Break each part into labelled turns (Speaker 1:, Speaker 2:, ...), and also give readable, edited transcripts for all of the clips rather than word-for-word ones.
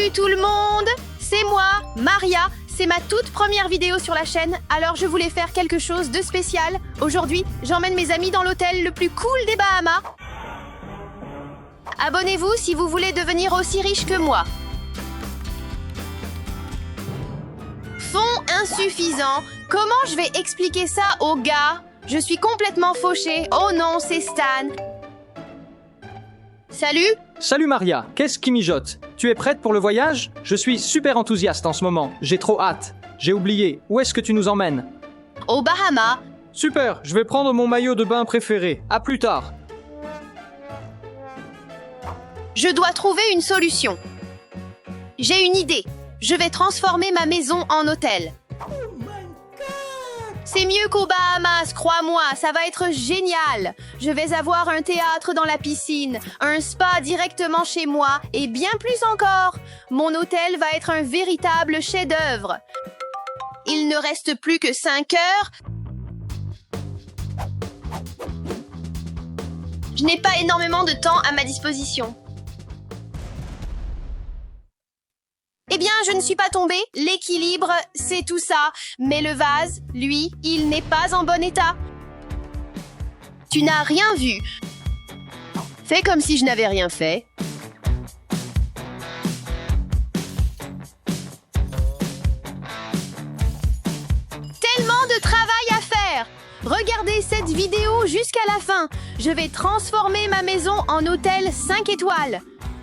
Speaker 1: Salut tout le monde, c'est moi, Maria. C'est ma toute première vidéo sur la chaîne, alors je voulais faire quelque chose de spécial. Aujourd'hui, j'emmène mes amis dans l'hôtel le plus cool des Bahamas. Abonnez-vous si vous voulez devenir aussi riche que moi. Fonds insuffisant. Comment je vais expliquer ça aux gars? Je suis complètement fauchée. Oh non, c'est Stan. Salut.
Speaker 2: Salut Maria, qu'est-ce qui mijote? Tu es prête pour le voyage? Je suis super enthousiaste en ce moment, j'ai trop hâte. J'ai oublié, où est-ce que tu nous emmènes?
Speaker 1: Aux Bahamas.
Speaker 2: Super, je vais prendre mon maillot de bain préféré. À plus tard.
Speaker 1: Je dois trouver une solution. J'ai une idée. Je vais transformer ma maison en hôtel. C'est mieux qu'aux Bahamas, crois-moi, ça va être génial. Je vais avoir un théâtre dans la piscine, un spa directement chez moi et bien plus encore. Mon hôtel va être un véritable chef-d'œuvre. Il ne reste plus que 5 heures. Je n'ai pas énormément de temps à ma disposition. Eh bien, je ne suis pas tombée. L'équilibre, c'est tout ça. Mais le vase, lui, il n'est pas en bon état. Tu n'as rien vu. Fais comme si je n'avais rien fait. Tellement de travail à faire. Regardez cette vidéo jusqu'à la fin. Je vais transformer ma maison en hôtel 5 étoiles.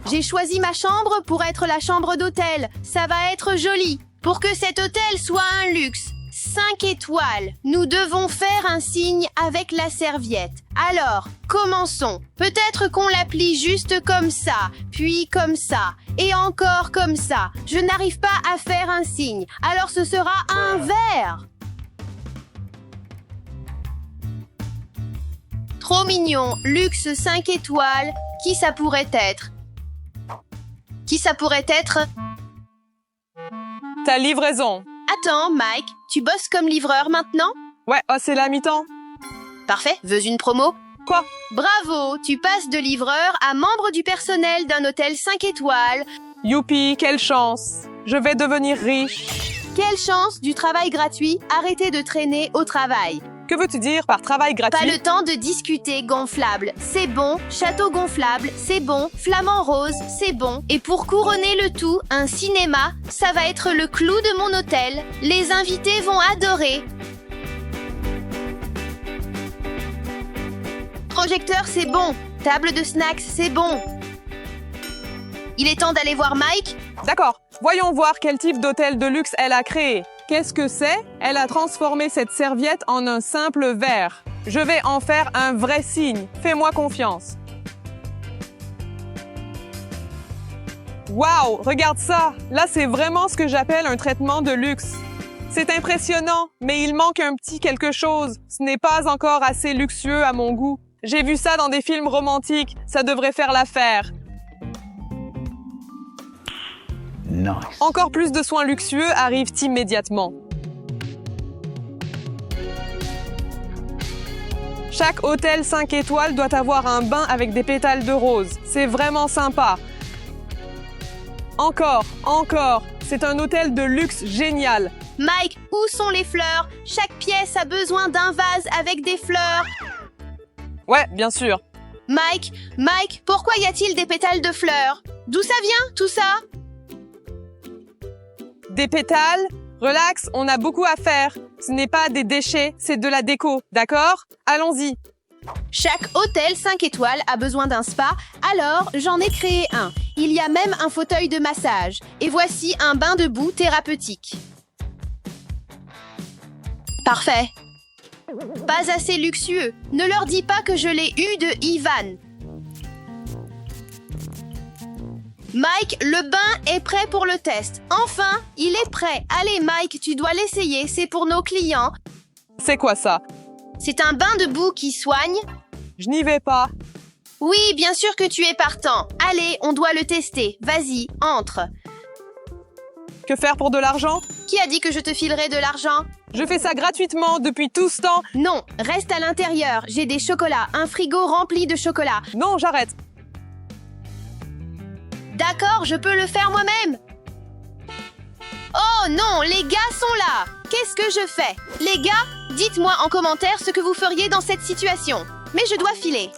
Speaker 1: J'ai choisi ma chambre pour être la chambre d'hôtel. Ça va être joli. Pour que cet hôtel soit un luxe, 5 étoiles, nous devons faire un signe avec la serviette. Alors, commençons. Peut-être qu'on la plie juste comme ça, puis comme ça, et encore comme ça. Je n'arrive pas à faire un signe, alors ce sera un verre. Trop mignon, luxe 5 étoiles. Qui ça pourrait être? Qui ça pourrait être?
Speaker 3: Ta livraison.
Speaker 1: Attends, Mike, tu bosses comme livreur maintenant?
Speaker 3: Ouais, oh, c'est la mi-temps.
Speaker 1: Parfait, veux une promo?
Speaker 3: Quoi?
Speaker 1: Bravo, tu passes de livreur à membre du personnel d'un hôtel 5 étoiles.
Speaker 3: Youpi, quelle chance. Je vais devenir riche.
Speaker 1: Quelle chance, du travail gratuit, arrêtez de traîner au travail.
Speaker 3: Que veux-tu dire par travail gratuit?
Speaker 1: Pas le temps de discuter, gonflable. C'est bon, château gonflable, c'est bon, flamant rose, c'est bon. Et pour couronner le tout, un cinéma, ça va être le clou de mon hôtel. Les invités vont adorer. Projecteur, c'est bon. Table de snacks, c'est bon. Il est temps d'aller voir Mike.
Speaker 3: D'accord. Voyons voir quel type d'hôtel de luxe elle a créé. Qu'est-ce que c'est? Elle a transformé cette serviette en un simple verre. Je vais en faire un vrai signe. Fais-moi confiance. Waouh, regarde ça! Là, c'est vraiment ce que j'appelle un traitement de luxe. C'est impressionnant, mais il manque un petit quelque chose. Ce n'est pas encore assez luxueux à mon goût. J'ai vu ça dans des films romantiques. Ça devrait faire l'affaire.
Speaker 4: Nice.
Speaker 3: Encore plus de soins luxueux arrivent immédiatement. Chaque hôtel 5 étoiles doit avoir un bain avec des pétales de rose. C'est vraiment sympa. Encore. C'est un hôtel de luxe génial.
Speaker 1: Mike, où sont les fleurs? Chaque pièce a besoin d'un vase avec des fleurs.
Speaker 3: Ouais, bien sûr.
Speaker 1: Mike, pourquoi y a-t-il des pétales de fleurs? D'où ça vient, tout ça?
Speaker 3: Des pétales? Relax, on a beaucoup à faire. Ce n'est pas des déchets, c'est de la déco, d'accord? Allons-y.
Speaker 1: Chaque hôtel 5 étoiles a besoin d'un spa, alors j'en ai créé un. Il y a même un fauteuil de massage. Et voici un bain de boue thérapeutique. Parfait. Pas assez luxueux. Ne leur dis pas que je l'ai eu de Ivan. Mike, le bain est prêt pour le test. Enfin, il est prêt. Allez, Mike, tu dois l'essayer. C'est pour nos clients.
Speaker 3: C'est quoi ça?
Speaker 1: C'est un bain de boue qui soigne.
Speaker 3: Je n'y vais pas.
Speaker 1: Oui, bien sûr que tu es partant. Allez, on doit le tester. Vas-y, entre.
Speaker 3: Que faire pour de l'argent?
Speaker 1: Qui a dit que je te filerais de l'argent?
Speaker 3: Je fais ça gratuitement depuis tout ce temps.
Speaker 1: Non, reste à l'intérieur. J'ai des chocolats, un frigo rempli de chocolat.
Speaker 3: Non, j'arrête.
Speaker 1: D'accord, je peux le faire moi-même. Oh non, les gars sont là! Qu'est-ce que je fais? Les gars, dites-moi en commentaire ce que vous feriez dans cette situation. Mais je dois filer.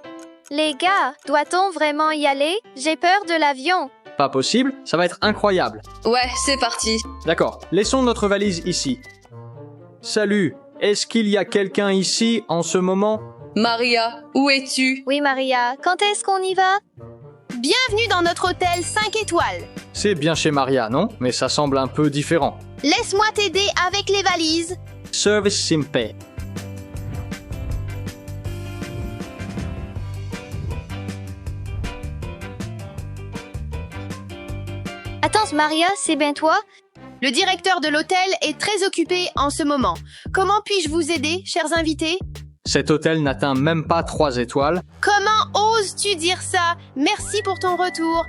Speaker 4: Les gars, doit-on vraiment y aller? J'ai peur de l'avion.
Speaker 2: Pas possible, ça va être incroyable.
Speaker 5: Ouais, c'est parti.
Speaker 2: D'accord, laissons notre valise ici. Salut, est-ce qu'il y a quelqu'un ici en ce moment?
Speaker 5: Maria, où es-tu?
Speaker 4: Oui, Maria, quand est-ce qu'on y va?
Speaker 1: Bienvenue dans notre hôtel 5 étoiles.
Speaker 2: C'est bien chez Maria, non? Mais ça semble un peu différent.
Speaker 1: Laisse-moi t'aider avec les valises.
Speaker 2: Service Simpe.
Speaker 4: Attends, Maria, c'est bien toi?
Speaker 1: Le directeur de l'hôtel est très occupé en ce moment. Comment puis-je vous aider, chers invités?
Speaker 2: Cet hôtel n'atteint même pas 3 étoiles.
Speaker 1: Comment oses-tu dire ça? Merci pour ton retour.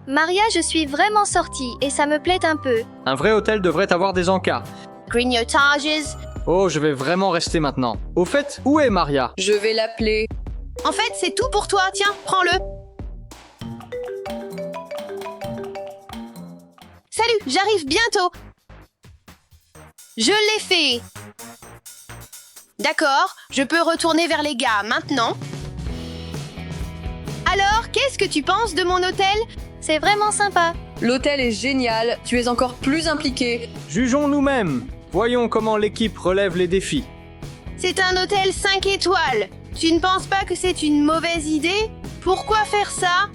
Speaker 4: Maria, je suis vraiment sortie et ça me plaît un peu.
Speaker 2: Un vrai hôtel devrait avoir des encas.
Speaker 1: Grignotages.
Speaker 2: Oh, je vais vraiment rester maintenant. Au fait, où est Maria?
Speaker 5: Je vais l'appeler.
Speaker 1: En fait, c'est tout pour toi. Tiens, prends-le. Salut, j'arrive bientôt. Je l'ai fait. D'accord, je peux retourner vers les gars maintenant. Alors, qu'est-ce que tu penses de mon hôtel?
Speaker 4: C'est vraiment sympa.
Speaker 5: L'hôtel est génial, tu es encore plus impliqué.
Speaker 2: Jugeons nous-mêmes. Voyons comment l'équipe relève les défis.
Speaker 1: C'est un hôtel 5 étoiles. Tu ne penses pas que c'est une mauvaise idée? Pourquoi faire ça?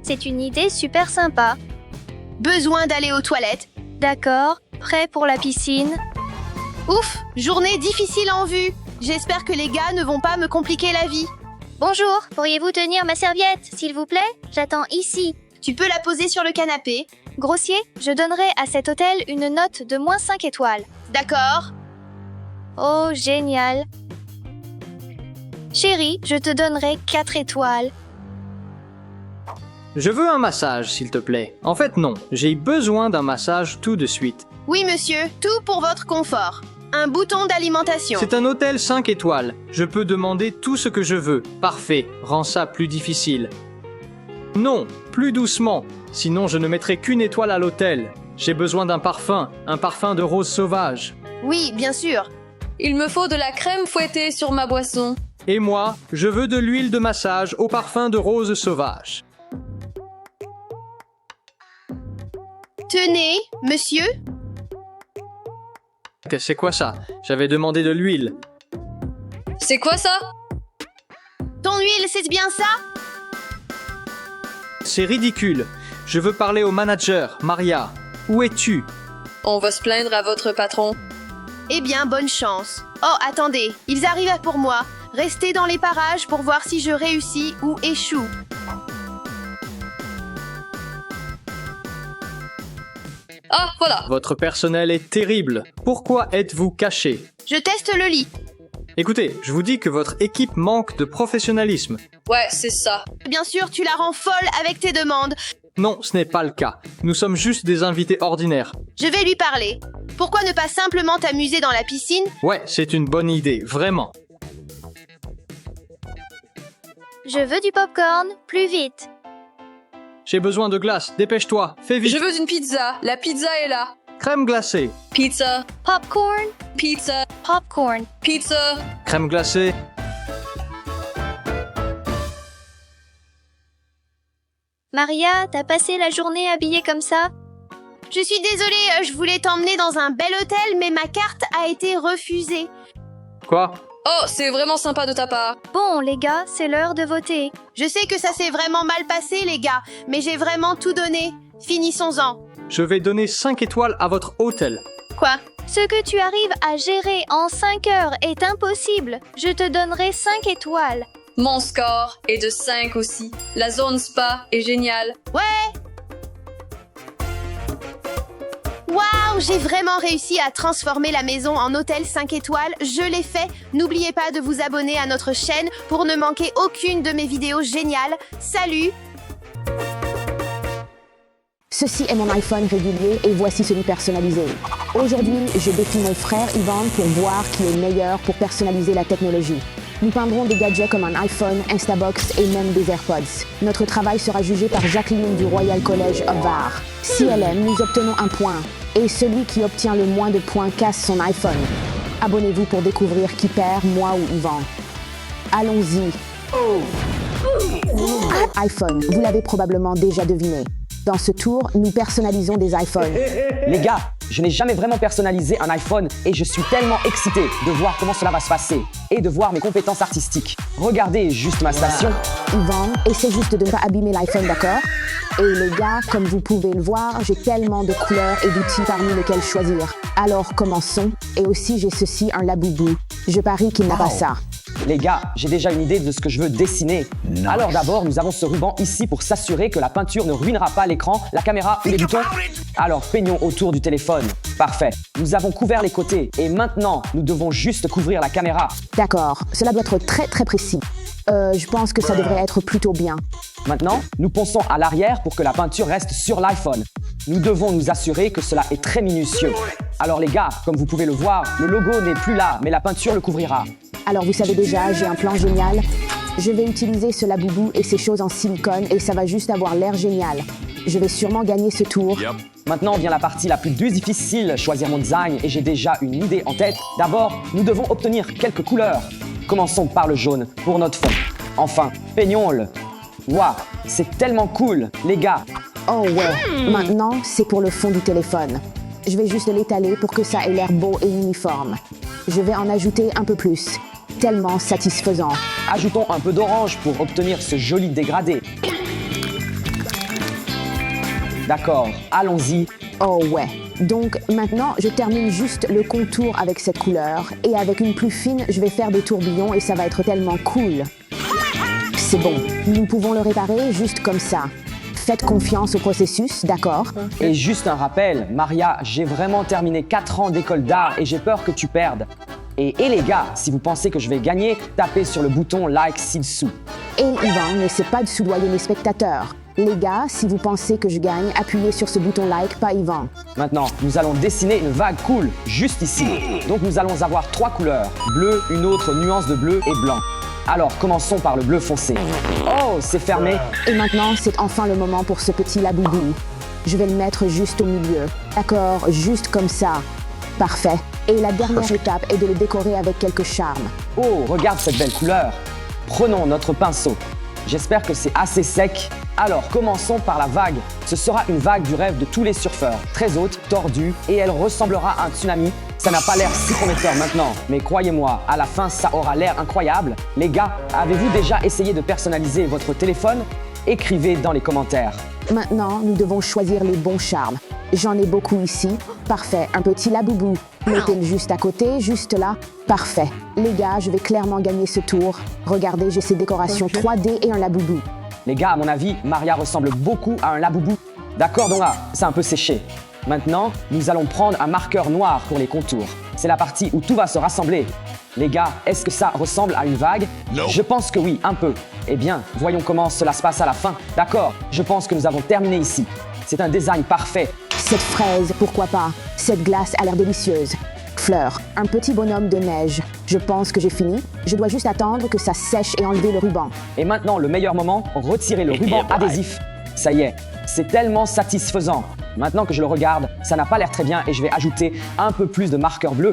Speaker 4: C'est une idée super sympa.
Speaker 1: Besoin d'aller aux toilettes.
Speaker 4: D'accord, prêt pour la piscine?
Speaker 1: Ouf, journée difficile en vue. J'espère que les gars ne vont pas me compliquer la vie.
Speaker 4: Bonjour, pourriez-vous tenir ma serviette, s'il vous plaît? J'attends ici.
Speaker 1: Tu peux la poser sur le canapé.
Speaker 4: Grossier, je donnerai à cet hôtel une note de moins 5 étoiles.
Speaker 1: D'accord.
Speaker 4: Oh, génial. Chérie, je te donnerai 4 étoiles.
Speaker 2: Je veux un massage, s'il te plaît. En fait, non. J'ai besoin d'un massage tout de suite.
Speaker 1: Oui, monsieur, tout pour votre confort. Un bouton d'alimentation.
Speaker 2: C'est un hôtel 5 étoiles. Je peux demander tout ce que je veux. Parfait. Rends ça plus difficile. Non, plus doucement. Sinon, je ne mettrai qu'une étoile à l'hôtel. J'ai besoin d'un parfum. Un parfum de rose sauvage.
Speaker 1: Oui, bien sûr.
Speaker 5: Il me faut de la crème fouettée sur ma boisson.
Speaker 2: Et moi, je veux de l'huile de massage au parfum de rose sauvage.
Speaker 1: Tenez, monsieur.
Speaker 2: C'est quoi ça? J'avais demandé de l'huile.
Speaker 5: C'est quoi ça?
Speaker 1: Ton huile, c'est bien ça?
Speaker 2: C'est ridicule. Je veux parler au manager, Maria. Où es-tu?
Speaker 5: On va se plaindre à votre patron.
Speaker 1: Eh bien, bonne chance. Oh, attendez, ils arrivent pour moi. Restez dans les parages pour voir si je réussis ou échoue.
Speaker 5: Ah, voilà.
Speaker 2: Votre personnel est terrible. Pourquoi êtes-vous caché?
Speaker 1: Je teste le lit.
Speaker 2: Écoutez, je vous dis que votre équipe manque de professionnalisme.
Speaker 5: Ouais, c'est ça.
Speaker 1: Bien sûr, tu la rends folle avec tes demandes.
Speaker 2: Non, ce n'est pas le cas. Nous sommes juste des invités ordinaires.
Speaker 1: Je vais lui parler. Pourquoi ne pas simplement t'amuser dans la piscine?
Speaker 2: Ouais, c'est une bonne idée, vraiment.
Speaker 4: Je veux du popcorn, plus vite.
Speaker 2: J'ai besoin de glace, dépêche-toi, fais vite.
Speaker 5: Je veux une pizza. La pizza est là.
Speaker 2: Crème glacée,
Speaker 5: Pizza,
Speaker 4: Popcorn,
Speaker 5: pizza,
Speaker 4: popcorn.
Speaker 5: pizza.
Speaker 2: crème glacée.
Speaker 4: Maria, t'as passé la journée habillée comme ça?
Speaker 1: Je suis désolée, je voulais t'emmener dans un bel hôtel, mais ma carte a été refusée.
Speaker 2: Quoi?
Speaker 5: Oh, c'est vraiment sympa de ta part.
Speaker 4: Bon, les gars, c'est l'heure de voter.
Speaker 1: Je sais que ça s'est vraiment mal passé, les gars, mais j'ai vraiment tout donné. Finissons-en.
Speaker 2: Je vais donner 5 étoiles à votre hôtel.
Speaker 1: Quoi?
Speaker 4: Ce que tu arrives à gérer en 5 heures est impossible. Je te donnerai 5 étoiles.
Speaker 5: Mon score est de 5 aussi. La zone spa est géniale.
Speaker 1: Waouh, j'ai vraiment réussi à transformer la maison en hôtel 5 étoiles. Je l'ai fait. N'oubliez pas de vous abonner à notre chaîne pour ne manquer aucune de mes vidéos géniales. Salut!
Speaker 6: Ceci est mon iPhone régulier et voici celui personnalisé. Aujourd'hui, je défie mon frère Ivan pour voir qui est meilleur pour personnaliser la technologie. Nous peindrons des gadgets comme un iPhone, Instabox et même des AirPods. Notre travail sera jugé par Jacqueline du Royal College of Var. Si elle aime, nous obtenons un point. Et celui qui obtient le moins de points casse son iPhone. Abonnez-vous pour découvrir qui perd, moi ou Yvan. Allons-y. iPhone, vous l'avez probablement déjà deviné. Dans ce tour, nous personnalisons des iPhones.
Speaker 7: Les gars, je n'ai jamais vraiment personnalisé un iPhone et je suis tellement excité de voir comment cela va se passer et de voir mes compétences artistiques. Regardez juste ma station.
Speaker 6: Yvan, essaie juste de ne pas abîmer l'iPhone, d'accord? Et les gars, comme vous pouvez le voir, j'ai tellement de couleurs et d'outils parmi lesquels choisir. Alors commençons. Et aussi j'ai ceci, un laboubou. Je parie qu'il n'a pas ça.
Speaker 7: Les gars, j'ai déjà une idée de ce que je veux dessiner. Alors d'abord, nous avons ce ruban ici pour s'assurer que la peinture ne ruinera pas l'écran, la caméra ou les boutons. Alors peignons autour du téléphone. Parfait. Nous avons couvert les côtés et maintenant, nous devons juste couvrir la caméra.
Speaker 6: D'accord, cela doit être très précis. Je pense que ça devrait être plutôt bien.
Speaker 7: Maintenant, nous ponçons à l'arrière pour que la peinture reste sur l'iPhone. Nous devons nous assurer que cela est très minutieux. Alors les gars, comme vous pouvez le voir, le logo n'est plus là, mais la peinture le couvrira.
Speaker 6: Alors vous savez déjà, j'ai un plan génial. Je vais utiliser ce laboubou et ces choses en silicone et ça va juste avoir l'air génial. Je vais sûrement gagner ce tour.
Speaker 7: Maintenant vient la partie la plus difficile, choisir mon design, et j'ai déjà une idée en tête. D'abord, nous devons obtenir quelques couleurs. Commençons par le jaune pour notre fond. Enfin, peignons-le. Waouh, c'est tellement cool, les gars.
Speaker 6: Oh ouais, maintenant c'est pour le fond du téléphone. Je vais juste l'étaler pour que ça ait l'air beau et uniforme. Je vais en ajouter un peu plus. Tellement satisfaisant.
Speaker 7: Ajoutons un peu d'orange pour obtenir ce joli dégradé. D'accord, allons-y.
Speaker 6: Oh ouais. Donc maintenant, je termine juste le contour avec cette couleur. Et avec une plus fine, je vais faire des tourbillons et ça va être tellement cool. C'est bon. Nous pouvons le réparer juste comme ça. Faites confiance au processus, d'accord?
Speaker 7: Et juste un rappel, Maria, j'ai vraiment terminé 4 ans d'école d'art et j'ai peur que tu perdes. Et les gars, si vous pensez que je vais gagner, tapez sur le bouton like ci-dessous.
Speaker 6: Et Yvan, n'essaie pas de soudoyer mes spectateurs. Les gars, si vous pensez que je gagne, appuyez sur ce bouton like, pas Yvan.
Speaker 7: Maintenant, nous allons dessiner une vague cool, juste ici. Donc nous allons avoir 3 couleurs, bleu, une autre nuance de bleu et blanc. Alors, commençons par le bleu foncé. Oh, c'est fermé.
Speaker 6: Et maintenant, c'est enfin le moment pour ce petit laboubou. Je vais le mettre juste au milieu. D'accord, juste comme ça. Parfait. Et la dernière étape est de le décorer avec quelques charmes.
Speaker 7: Oh, regarde cette belle couleur. Prenons notre pinceau. J'espère que c'est assez sec. Alors, commençons par la vague. Ce sera une vague du rêve de tous les surfeurs. Très haute, tordue, et elle ressemblera à un tsunami. Ça n'a pas l'air si prometteur maintenant, mais croyez-moi, à la fin, ça aura l'air incroyable. Les gars, avez-vous déjà essayé de personnaliser votre téléphone? Écrivez dans les commentaires.
Speaker 6: Maintenant, nous devons choisir les bons charmes. J'en ai beaucoup ici. Parfait, un petit laboubou. Mettez-le juste à côté, juste là. Parfait. Les gars, je vais clairement gagner ce tour. Regardez, j'ai ces décorations 3D et un laboubou.
Speaker 7: Les gars, à mon avis, Maria ressemble beaucoup à un laboubou. D'accord, donc là, c'est un peu séché. Maintenant, nous allons prendre un marqueur noir pour les contours. C'est la partie où tout va se rassembler. Les gars, est-ce que ça ressemble à une vague? Non. Je pense que oui, un peu. Eh bien, voyons comment cela se passe à la fin. D'accord, je pense que nous avons terminé ici. C'est un design parfait.
Speaker 6: Cette fraise, pourquoi pas? Cette glace a l'air délicieuse. Fleur, un petit bonhomme de neige. Je pense que j'ai fini. Je dois juste attendre que ça sèche et enlever le ruban.
Speaker 7: Et maintenant, le meilleur moment, retirer le ruban adhésif. Ça y est, c'est tellement satisfaisant. Maintenant que je le regarde, ça n'a pas l'air très bien et je vais ajouter un peu plus de marqueur bleu.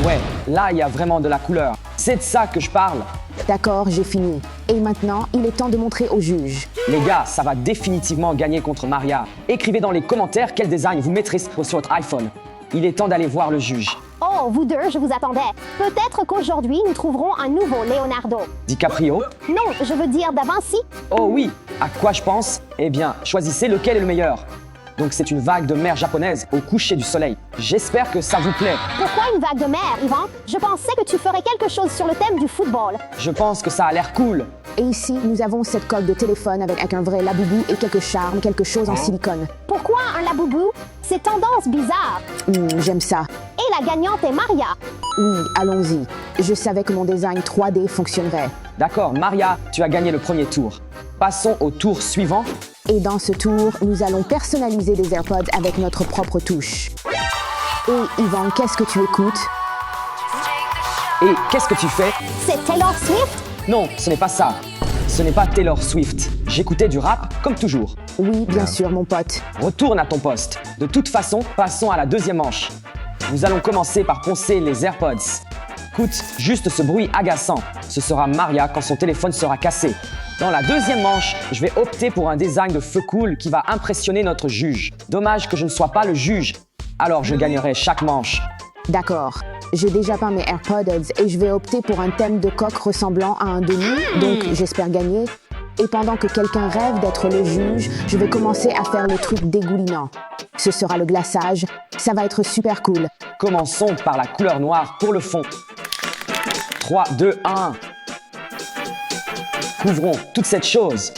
Speaker 7: Ouais, là, il y a vraiment de la couleur. C'est de ça que je parle.
Speaker 6: D'accord, j'ai fini. Et maintenant, il est temps de montrer au juge.
Speaker 7: Les gars, ça va définitivement gagner contre Maria. Écrivez dans les commentaires quel design vous mettrez sur votre iPhone. Il est temps d'aller voir le juge.
Speaker 8: Oh, vous deux, je vous attendais. Peut-être qu'aujourd'hui, nous trouverons un nouveau Leonardo.
Speaker 7: DiCaprio?
Speaker 8: Non, je veux dire Da Vinci.
Speaker 7: Oh oui, à quoi je pense? Eh bien, choisissez lequel est le meilleur. Donc c'est une vague de mer japonaise au coucher du soleil. J'espère que ça vous plaît.
Speaker 8: Pourquoi une vague de mer, Yvan? Je pensais que tu ferais quelque chose sur le thème du football.
Speaker 7: Je pense que ça a l'air cool.
Speaker 6: Et ici, nous avons cette coque de téléphone avec un vrai laboubou et quelques charmes, quelque chose en silicone.
Speaker 8: Pourquoi un laboubou? C'est tendance bizarre.
Speaker 6: J'aime ça.
Speaker 8: Et la gagnante est Maria.
Speaker 6: Oui, allons-y. Je savais que mon design 3D fonctionnerait.
Speaker 7: D'accord, Maria, tu as gagné le premier tour. Passons au tour suivant.
Speaker 6: Et dans ce tour, nous allons personnaliser des AirPods avec notre propre touche. Et Yvan, qu'est-ce que tu écoutes?
Speaker 7: Et qu'est-ce que tu fais?
Speaker 8: C'est Taylor Swift?
Speaker 7: Non, ce n'est pas ça. Ce n'est pas Taylor Swift. J'écoutais du rap, comme toujours.
Speaker 6: Oui, bien sûr, mon pote.
Speaker 7: Retourne à ton poste. De toute façon, passons à la deuxième manche. Nous allons commencer par poncer les AirPods. Écoute, juste ce bruit agaçant. Ce sera Maria quand son téléphone sera cassé. Dans la deuxième manche, je vais opter pour un design de feu cool qui va impressionner notre juge. Dommage que je ne sois pas le juge. Alors je gagnerai chaque manche.
Speaker 6: D'accord. J'ai déjà peint mes AirPods et je vais opter pour un thème de coque ressemblant à un demi, donc j'espère gagner. Et pendant que quelqu'un rêve d'être le juge, je vais commencer à faire le truc dégoulinant. Ce sera le glaçage. Ça va être super cool.
Speaker 7: Commençons par la couleur noire pour le fond. 3, 2, 1. Couvrons toute cette chose.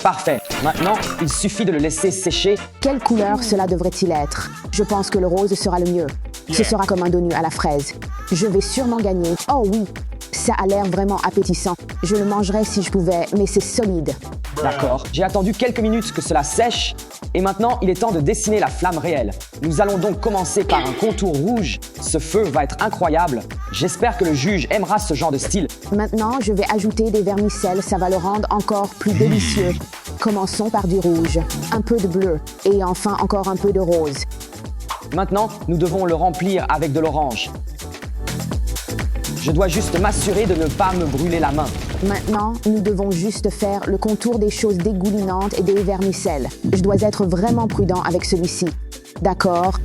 Speaker 7: Parfait. Maintenant, il suffit de le laisser sécher.
Speaker 6: Quelle couleur cela devrait-il être? Je pense que le rose sera le mieux. Ce sera comme un donut à la fraise. Je vais sûrement gagner. Oh oui, ça a l'air vraiment appétissant. Je le mangerais si je pouvais, mais c'est solide.
Speaker 7: D'accord. J'ai attendu quelques minutes que cela sèche. Et maintenant, il est temps de dessiner la flamme réelle. Nous allons donc commencer par un contour rouge. Ce feu va être incroyable. J'espère que le juge aimera ce genre de style.
Speaker 6: Maintenant, je vais ajouter des vermicelles. Ça va le rendre encore plus délicieux. Commençons par du rouge, un peu de bleu et enfin encore un peu de rose.
Speaker 7: Maintenant, nous devons le remplir avec de l'orange. Je dois juste m'assurer de ne pas me brûler la main.
Speaker 6: Maintenant, nous devons juste faire le contour des choses dégoulinantes et des vermicelles. Je dois être vraiment prudent avec celui-ci. D'accord.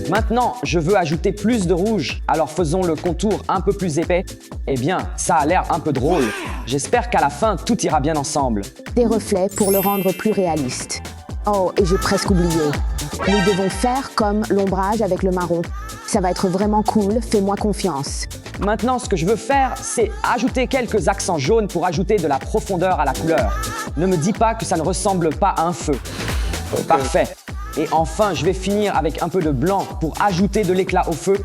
Speaker 7: Maintenant, je veux ajouter plus de rouge, alors faisons le contour un peu plus épais. Eh bien, ça a l'air un peu drôle. J'espère qu'à la fin, tout ira bien ensemble.
Speaker 6: Des reflets pour le rendre plus réaliste. Oh, et j'ai presque oublié. Nous devons faire comme l'ombrage avec le marron. Ça va être vraiment cool, fais-moi confiance.
Speaker 7: Maintenant, ce que je veux faire, c'est ajouter quelques accents jaunes pour ajouter de la profondeur à la couleur. Ne me dis pas que ça ne ressemble pas à un feu. Parfait. Et enfin, je vais finir avec un peu de blanc pour ajouter de l'éclat au feu.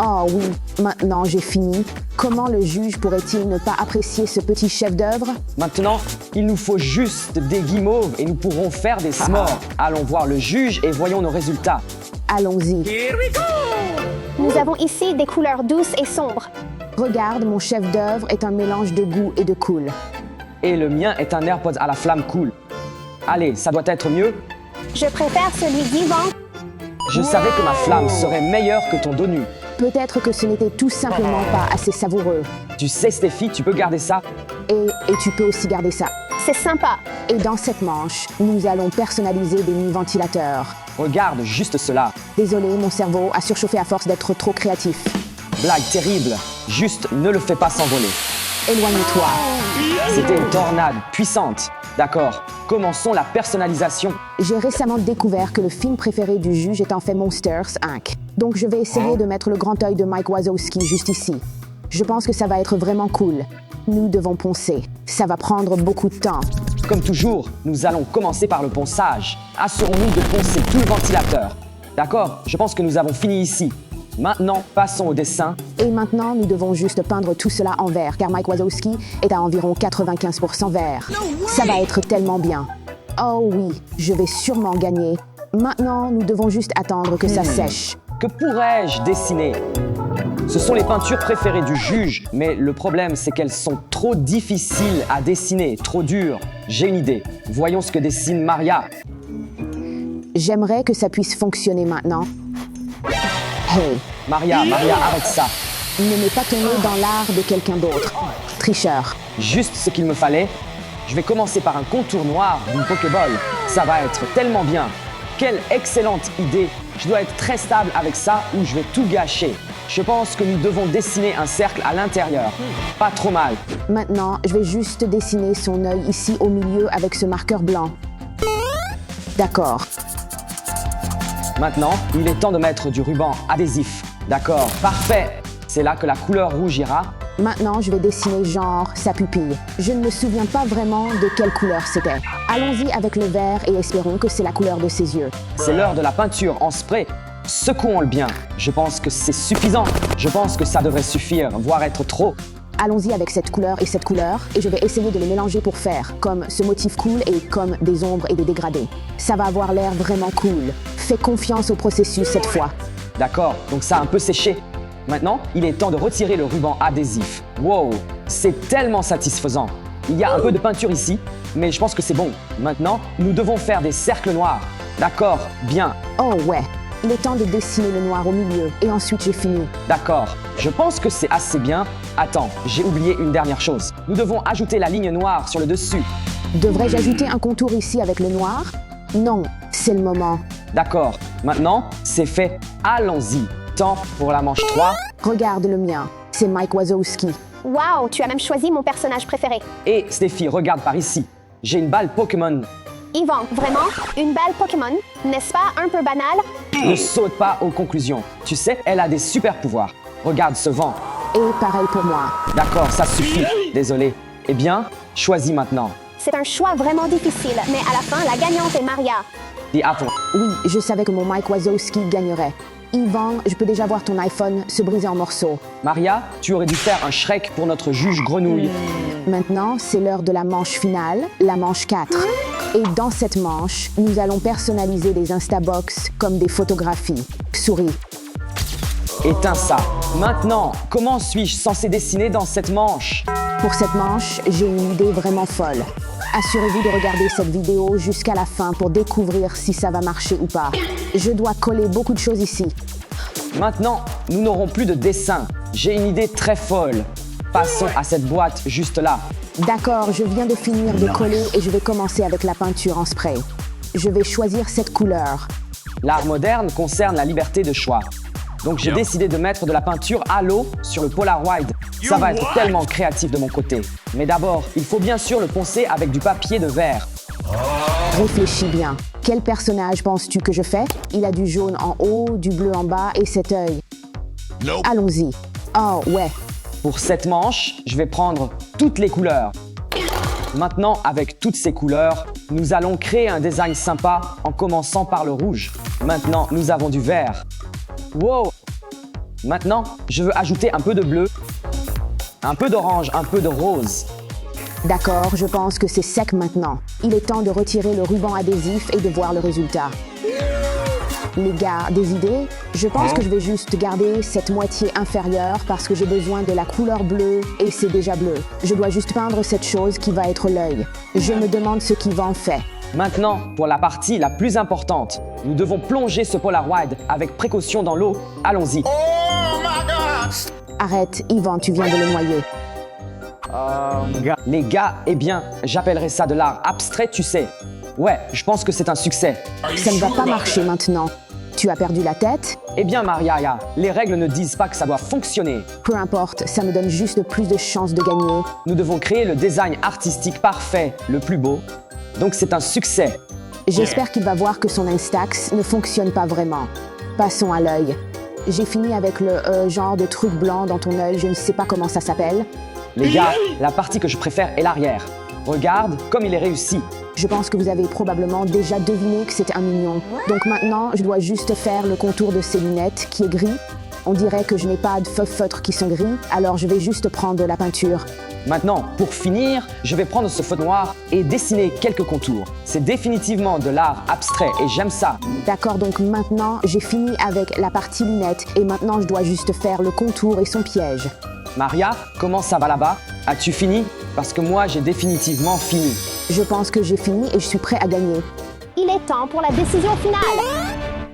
Speaker 6: Oh oui, maintenant j'ai fini. Comment le juge pourrait-il ne pas apprécier ce petit chef-d'œuvre?
Speaker 7: Maintenant, il nous faut juste des guimauves et nous pourrons faire des s'mores. Allons voir le juge et voyons nos résultats.
Speaker 6: Allons-y.
Speaker 8: Nous avons ici des couleurs douces et sombres.
Speaker 6: Regarde, mon chef-d'œuvre est un mélange de goût et de cool.
Speaker 7: Et le mien est un AirPods à la flamme cool. Allez, ça doit être mieux.
Speaker 8: Je préfère celui d'Yvan.
Speaker 7: Je savais que ma flamme serait meilleure que ton donut.
Speaker 6: Peut-être que ce n'était tout simplement pas assez savoureux.
Speaker 7: Tu sais, Stéphie, tu peux garder ça.
Speaker 6: Et tu peux aussi garder ça.
Speaker 8: C'est sympa.
Speaker 6: Et dans cette manche, nous allons personnaliser des mini-ventilateurs.
Speaker 7: Regarde juste cela.
Speaker 6: Désolé, mon cerveau a surchauffé à force d'être trop créatif.
Speaker 7: Blague terrible. Juste ne le fais pas s'envoler.
Speaker 6: Éloigne-toi.
Speaker 7: C'était une tornade puissante. D'accord. Commençons la personnalisation.
Speaker 6: J'ai récemment découvert que le film préféré du juge est en fait Monsters, Inc. Donc je vais essayer de mettre le grand œil de Mike Wazowski juste ici. Je pense que ça va être vraiment cool. Nous devons poncer. Ça va prendre beaucoup de temps.
Speaker 7: Comme toujours, nous allons commencer par le ponçage. Assurons-nous de poncer tout le ventilateur. D'accord, je pense que nous avons fini ici. Maintenant, passons au dessin.
Speaker 6: Et maintenant, nous devons juste peindre tout cela en vert, car Mike Wazowski est à environ 95% vert. Ça va être tellement bien. Oh oui, je vais sûrement gagner. Maintenant, nous devons juste attendre que ça sèche.
Speaker 7: Que pourrais-je dessiner? Ce sont les peintures préférées du juge, mais le problème, c'est qu'elles sont trop difficiles à dessiner, trop dures. J'ai une idée. Voyons ce que dessine Maria.
Speaker 6: J'aimerais que ça puisse fonctionner maintenant. Hey,
Speaker 7: Maria, arrête ça.
Speaker 6: ne mets pas ton nez dans l'art de quelqu'un d'autre. Tricheur.
Speaker 7: Juste ce qu'il me fallait. Je vais commencer par un contour noir d'une Pokéball. Ça va être tellement bien. Quelle excellente idée. Je dois être très stable avec ça ou je vais tout gâcher. Je pense que nous devons dessiner un cercle à l'intérieur. Pas trop mal.
Speaker 6: Maintenant, je vais juste dessiner son œil ici au milieu avec ce marqueur blanc. D'accord.
Speaker 7: Maintenant, il est temps de mettre du ruban adhésif. D'accord, parfait. C'est là que la couleur rouge ira.
Speaker 6: Maintenant, je vais dessiner genre sa pupille. Je ne me souviens pas vraiment de quelle couleur c'était. Allons-y avec le vert et espérons que c'est la couleur de ses yeux.
Speaker 7: C'est l'heure de la peinture en spray. Secouons-le bien. Je pense que c'est suffisant. Je pense que ça devrait suffire, voire être trop.
Speaker 6: Allons-y avec cette couleur et je vais essayer de les mélanger pour faire, comme ce motif cool et comme des ombres et des dégradés. Ça va avoir l'air vraiment cool. Fais confiance au processus cette fois.
Speaker 7: D'accord, donc ça a un peu séché. Maintenant, il est temps de retirer le ruban adhésif. Wow, c'est tellement satisfaisant. Il y a un peu de peinture ici, mais je pense que c'est bon. Maintenant, nous devons faire des cercles noirs. D'accord, bien.
Speaker 6: Oh ouais, il est temps de dessiner le noir au milieu et ensuite j'ai fini.
Speaker 7: D'accord, je pense que c'est assez bien. Attends, j'ai oublié une dernière chose. Nous devons ajouter la ligne noire sur le dessus.
Speaker 6: Devrais-je ajouter un contour ici avec le noir? Non, c'est le moment.
Speaker 7: D'accord, maintenant, c'est fait. Allons-y. Temps pour la manche 3.
Speaker 6: Regarde le mien, c'est Mike Wazowski.
Speaker 8: Wow, tu as même choisi mon personnage préféré.
Speaker 7: Et Stéphie, regarde par ici. J'ai une balle Pokémon.
Speaker 8: Yvan, vraiment? Une balle Pokémon? N'est-ce pas un peu banal?
Speaker 7: Ne saute pas aux conclusions. Tu sais, elle a des super pouvoirs. Regarde ce vent.
Speaker 6: Et pareil pour moi.
Speaker 7: D'accord, ça suffit. Désolé. Eh bien, choisis maintenant.
Speaker 8: C'est un choix vraiment difficile, mais à la fin, la gagnante est Maria.
Speaker 7: Dis à ton.
Speaker 6: Oui, je savais que mon Mike Wazowski gagnerait. Yvan, je peux déjà voir ton iPhone se briser en morceaux.
Speaker 7: Maria, tu aurais dû faire un Shrek pour notre juge grenouille.
Speaker 6: Maintenant, c'est l'heure de la manche finale, la manche 4. Et dans cette manche, nous allons personnaliser les Instabox comme des photographies. Souris.
Speaker 7: Éteins ça. Maintenant, comment suis-je censé dessiner dans cette manche?
Speaker 6: Pour cette manche, j'ai une idée vraiment folle. Assurez-vous de regarder cette vidéo jusqu'à la fin pour découvrir si ça va marcher ou pas. Je dois coller beaucoup de choses ici.
Speaker 7: Maintenant, nous n'aurons plus de dessin. J'ai une idée très folle. Passons à cette boîte juste là.
Speaker 6: D'accord, je viens de finir de coller et je vais commencer avec la peinture en spray. Je vais choisir cette couleur.
Speaker 7: L'art moderne concerne la liberté de choix. Donc j'ai décidé de mettre de la peinture à l'eau sur le Polaroid. Ça va être tellement créatif de mon côté. Mais d'abord, il faut bien sûr le poncer avec du papier de verre.
Speaker 6: Réfléchis bien. Quel personnage penses-tu que je fais? Il a du jaune en haut, du bleu en bas et cet œil. Allons-y. Oh ouais.
Speaker 7: Pour cette manche, je vais prendre toutes les couleurs. Maintenant, avec toutes ces couleurs, nous allons créer un design sympa en commençant par le rouge. Maintenant, nous avons du vert. Wow! Maintenant, je veux ajouter un peu de bleu, un peu d'orange, un peu de rose.
Speaker 6: D'accord, je pense que c'est sec maintenant. Il est temps de retirer le ruban adhésif et de voir le résultat. Les gars, des idées? Je pense que je vais juste garder cette moitié inférieure parce que j'ai besoin de la couleur bleue et c'est déjà bleu. Je dois juste peindre cette chose qui va être l'œil. Je me demande ce qui va en faire.
Speaker 7: Maintenant, pour la partie la plus importante, nous devons plonger ce Polaroid avec précaution dans l'eau. Allons-y.
Speaker 6: Arrête, Yvan, tu viens de le noyer.
Speaker 7: Les gars, eh bien, j'appellerais ça de l'art abstrait, tu sais. Ouais, je pense que c'est un succès.
Speaker 6: Ça ne va pas marcher maintenant. Tu as perdu la tête?
Speaker 7: Eh bien, Maria, les règles ne disent pas que ça doit fonctionner.
Speaker 6: Peu importe, ça me donne juste plus de chances de gagner.
Speaker 7: Nous devons créer le design artistique parfait, le plus beau. Donc c'est un succès.
Speaker 6: J'espère qu'il va voir que son Instax ne fonctionne pas vraiment. Passons à l'œil. J'ai fini avec le genre de truc blanc dans ton œil, je ne sais pas comment ça s'appelle.
Speaker 7: Les gars, la partie que je préfère est l'arrière. Regarde comme il est réussi.
Speaker 6: Je pense que vous avez probablement déjà deviné que c'était un mignon. Donc maintenant, je dois juste faire le contour de ses lunettes qui est gris. On dirait que je n'ai pas de feutres qui sont gris, alors je vais juste prendre la peinture.
Speaker 7: Maintenant, pour finir, je vais prendre ce feutre noir et dessiner quelques contours. C'est définitivement de l'art abstrait et j'aime ça.
Speaker 6: D'accord, donc maintenant, j'ai fini avec la partie lunettes et maintenant je dois juste faire le contour et son piège.
Speaker 7: Maria, comment ça va là-bas? As-tu fini? Parce que moi, j'ai définitivement fini.
Speaker 6: Je pense que j'ai fini et je suis prêt à gagner.
Speaker 8: Il est temps pour la décision finale.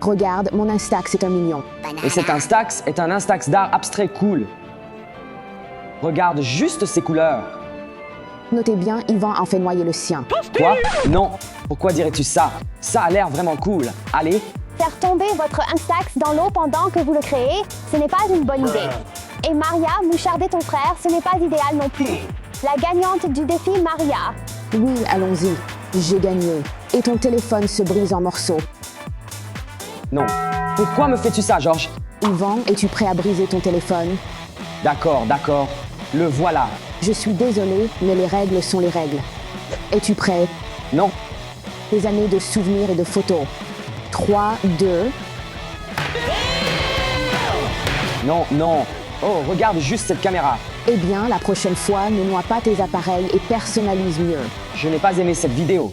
Speaker 6: Regarde, mon Instax est un mignon.
Speaker 7: Et cet Instax est un Instax d'art abstrait cool. Regarde juste ces couleurs.
Speaker 6: Notez bien, Yvan en fait noyer le sien.
Speaker 7: Quoi? Non. Pourquoi dirais-tu ça? Ça a l'air vraiment cool. Allez.
Speaker 8: Faire tomber votre Instax dans l'eau pendant que vous le créez, ce n'est pas une bonne idée. Et Maria, moucharder ton frère, ce n'est pas idéal non plus. La gagnante du défi, Maria.
Speaker 6: Oui, allons-y. J'ai gagné. Et ton téléphone se brise en morceaux.
Speaker 7: Non. Pourquoi me fais-tu ça, Georges?
Speaker 6: Yvan, es-tu prêt à briser ton téléphone?
Speaker 7: D'accord, d'accord. Le voilà.
Speaker 6: Je suis désolée, mais les règles sont les règles. Es-tu prêt?
Speaker 7: Non.
Speaker 6: Des années de souvenirs et de photos. 3, 2...
Speaker 7: Non, non. Oh, regarde juste cette caméra.
Speaker 6: Eh bien, la prochaine fois, ne noie pas tes appareils et personnalise mieux.
Speaker 7: Je n'ai pas aimé cette vidéo.